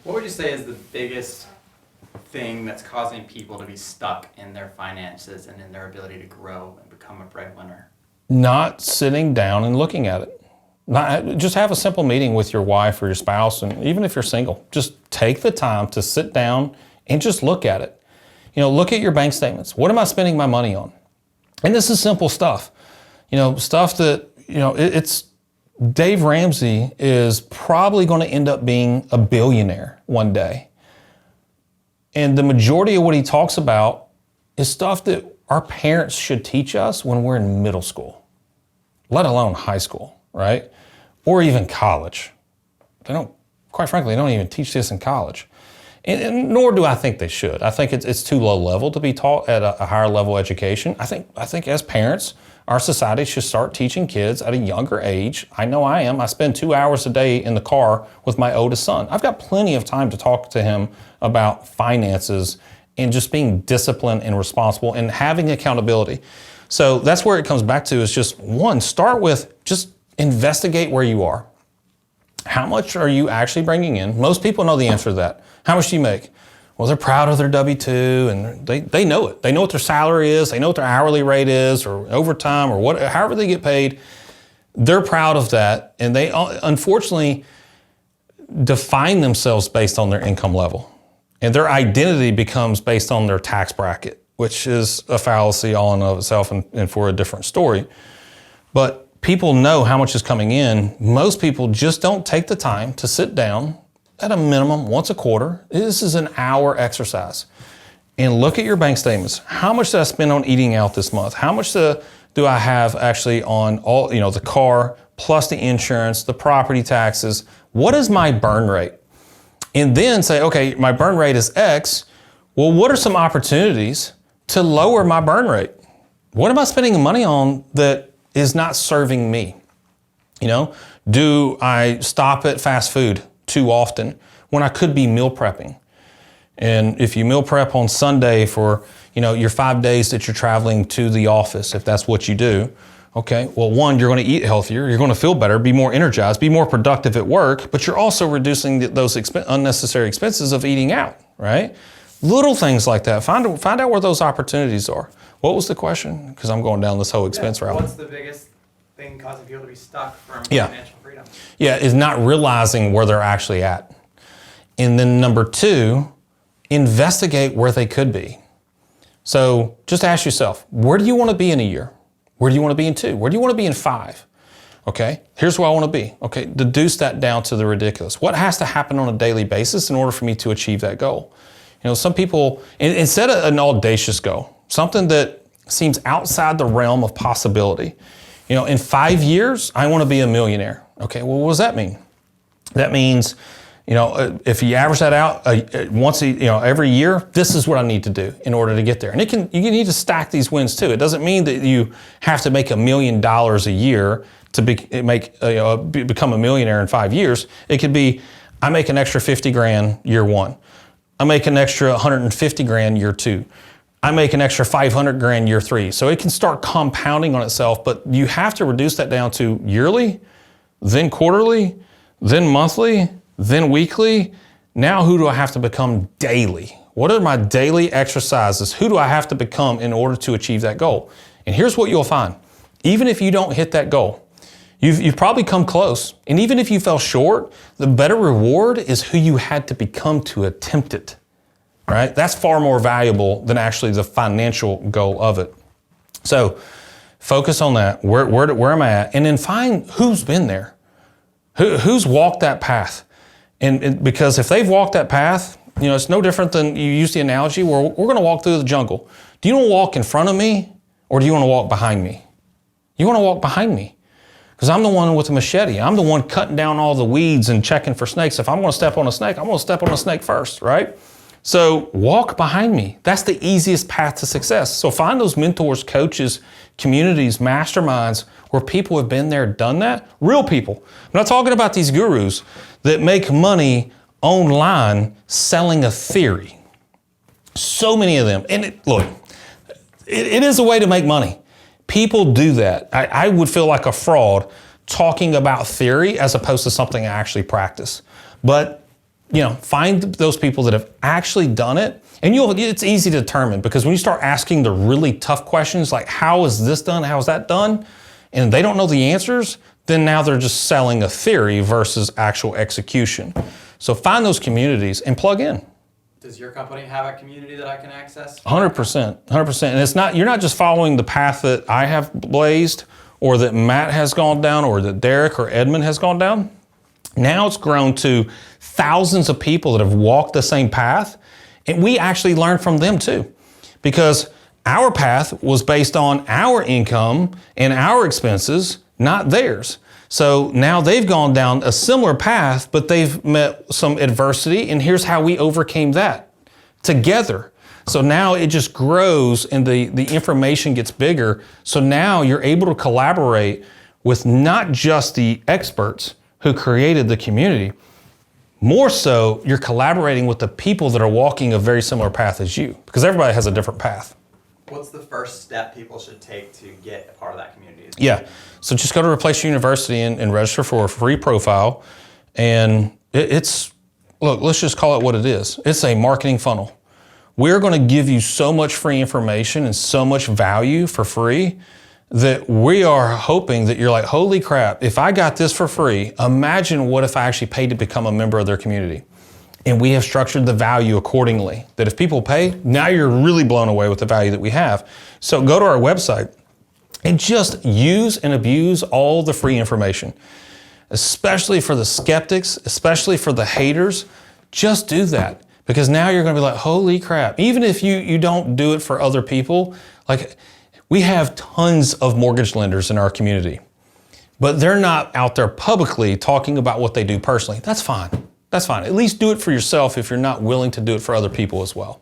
What would you say is the biggest thing that's causing people to be stuck in their finances and in their ability to grow and become a breadwinner? Not sitting down and looking at it. Just have a simple meeting with your wife or your spouse, and even if you're single, just take the time to sit down and just look at it. Look at your bank statements. What am I spending my money on? And this is simple stuff. Stuff that, it's Dave Ramsey is probably going to end up being a billionaire one day. And the majority of what he talks about is stuff that our parents should teach us when we're in middle school, let alone high school, right? Or even college. Quite frankly, they don't even teach this in college. And nor do I think they should. I think it's too low level to be taught at a higher level education. I think as parents, our society should start teaching kids at a younger age. I know I am. I spend 2 hours a day in the car with my oldest son. I've got plenty of time to talk to him about finances and just being disciplined and responsible and having accountability. So that's where it comes back to, is just one, start with just investigate where you are. How much are you actually bringing in? Most people know the answer to that. How much do you make? Well, they're proud of their W-2 and they know it. They know what their salary is. They know what their hourly rate is, or overtime, or however they get paid. They're proud of that. And they unfortunately define themselves based on their income level. And their identity becomes based on their tax bracket, which is a fallacy all in of itself and for a different story. But people know how much is coming in. Most people just don't take the time to sit down at a minimum once a quarter. This is an hour exercise. And look at your bank statements. How much did I spend on eating out this month? How much do I have actually on all, the car, plus the insurance, the property taxes? What is my burn rate? And then say, okay, my burn rate is X. Well, what are some opportunities to lower my burn rate? What am I spending money on that is not serving me? Do I stop at fast food too often when I could be meal prepping? And if you meal prep on Sunday for, your 5 days that you're traveling to the office, if that's what you do, okay, well, one, you're going to eat healthier, you're going to feel better, be more energized, be more productive at work, but you're also reducing those unnecessary expenses of eating out, right? Little things like that. Find out where those opportunities are. What was the question? Because I'm going down this whole expense route. What's the biggest thing causing people to be stuck from financial freedom? Yeah, is not realizing where they're actually at. And then number two, investigate where they could be. So just ask yourself, where do you want to be in a year? Where do you want to be in 2? Where do you want to be in 5? Okay, here's where I want to be. Okay, deduce that down to the ridiculous. What has to happen on a daily basis in order for me to achieve that goal? Some people, and set an audacious goal, something that seems outside the realm of possibility. In 5 years, I want to be a millionaire. Okay, well, what does that mean? That means, if you average that out every year, this is what I need to do in order to get there. And you need to stack these wins too. It doesn't mean that you have to make $1 million a year to become a millionaire in 5 years. It could be, I make an extra 50 grand year 1. I make an extra 150 grand year 2. I make an extra 500 grand year 3. So it can start compounding on itself, but you have to reduce that down to yearly, then quarterly, then monthly, then weekly. Now who do I have to become daily? What are my daily exercises? Who do I have to become in order to achieve that goal? And here's what you'll find. Even if you don't hit that goal, you've probably come close. And even if you fell short, the better reward is who you had to become to attempt it. Right? That's far more valuable than actually the financial goal of it. So focus on that. Where am I at? And then find who's been there. Who's walked that path. And because if they've walked that path, it's no different than, you use the analogy where we're going to walk through the jungle. Do you want to walk in front of me, or do you want to walk behind me? You want to walk behind me. Because I'm the one with the machete. I'm the one cutting down all the weeds and checking for snakes. If I'm going to step on a snake, I'm going to step on a snake first, right? So walk behind me. That's the easiest path to success. So find those mentors, coaches, communities, masterminds where people have been there, done that. Real people. I'm not talking about these gurus that make money online selling a theory. So many of them. And it is a way to make money. People do that. I would feel like a fraud talking about theory as opposed to something I actually practice. But find those people that have actually done it. And it's easy to determine, because when you start asking the really tough questions, like how is this done, how is that done, and they don't know the answers, then now they're just selling a theory versus actual execution. So find those communities and plug in. Does your company have a community that I can access? 100%, 100%. And you're not just following the path that I have blazed, or that Matt has gone down, or that Derek or Edmund has gone down. Now it's grown to thousands of people that have walked the same path, and we actually learn from them too, because our path was based on our income and our expenses, not theirs. So now they've gone down a similar path, but they've met some adversity, and here's how we overcame that together. So now it just grows, and the information gets bigger. So now you're able to collaborate with not just the experts who created the community. More so, you're collaborating with the people that are walking a very similar path as you, because everybody has a different path. What's the first step people should take to get a part of that community? Yeah, so just go to Replace University and register for a free profile. And look, let's just call it what it is. It's a marketing funnel. We're going to give you so much free information and so much value for free that we are hoping that you're like, holy crap, if I got this for free, imagine what if I actually paid to become a member of their community. And we have structured the value accordingly, that if people pay, now you're really blown away with the value that we have. So go to our website and just use and abuse all the free information, especially for the skeptics, especially for the haters. Just do that, because now you're going to be like, holy crap. Even if you don't do it for other people, like we have tons of mortgage lenders in our community, but they're not out there publicly talking about what they do personally. That's fine. That's fine. At least do it for yourself if you're not willing to do it for other people as well.